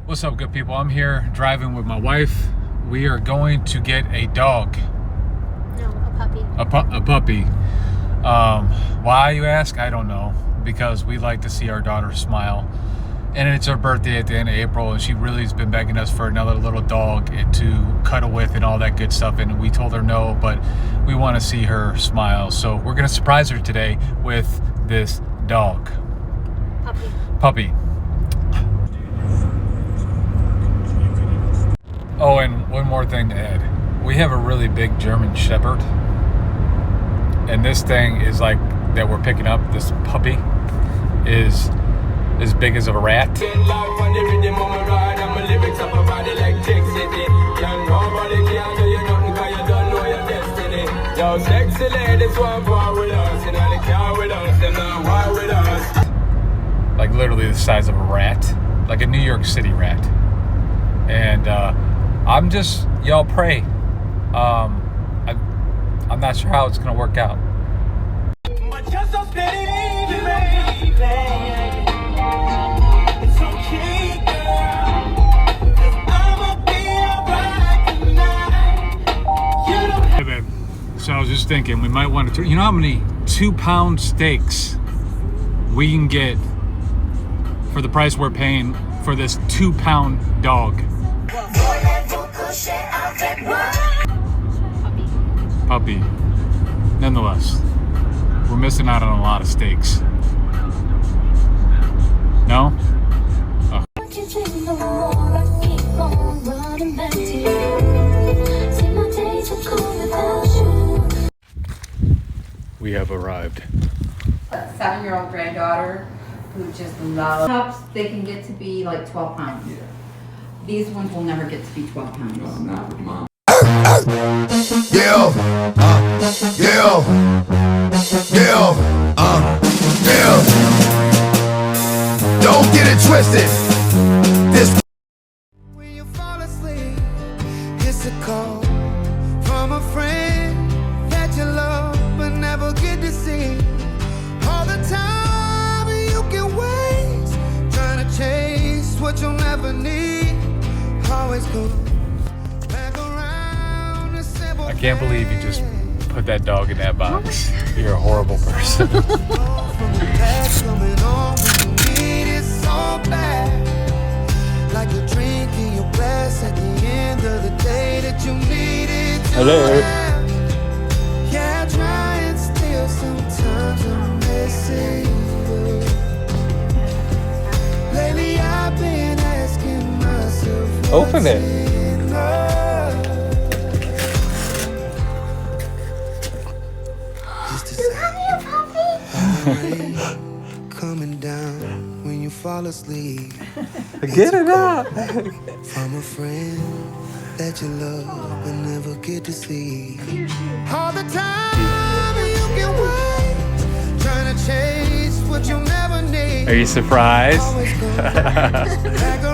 What's up, good people? I'm here driving with my wife. We are going to get a dog. No, a puppy. A puppy. Why, you ask? I don't know. Because we like to see our daughter smile. And it's her birthday at the end of April, and she really has been begging us for another little dog to cuddle with and all that good stuff. And we told her no, but we want to see her smile. So we're going to surprise her today with this dog. Puppy. Oh, and one more thing to add. We have a really big German Shepherd. And this thing is like, that we're picking up, this puppy, is as big as a rat. Like literally the size of a rat. Like a New York City rat. And I'm just, y'all pray. I'm not sure how it's gonna work out. Hey babe, so I was just thinking we might want to, you know how many 2-pound steaks we can get for the price we're paying for this 2-pound dog? Puppy. Nonetheless, we're missing out on a lot of steaks. No? Oh. We have arrived. A 7-year-old granddaughter who just loves pups. They can get to be like 12 pounds. Yeah. These ones will never get to be 12 pounds. No, not with mom. Don't get it twisted. This when you fall asleep, it's a call from a friend that you love but never get to see. All the time you can waste trying to chase what you'll never need. Always goes back around. I can't believe you just put that dog in that box. You're a horrible person. Like a drink in your glass at the end of the day that you needed to Hello. have. Yeah, I try and still sometimes I'm missing you. Lately I've been asking myself, Open it. Coming down when you fall asleep. Get it out. From a friend that you love but never get to see. All the time you can wait, trying to chase what you'll never need. Are you surprised? Always go back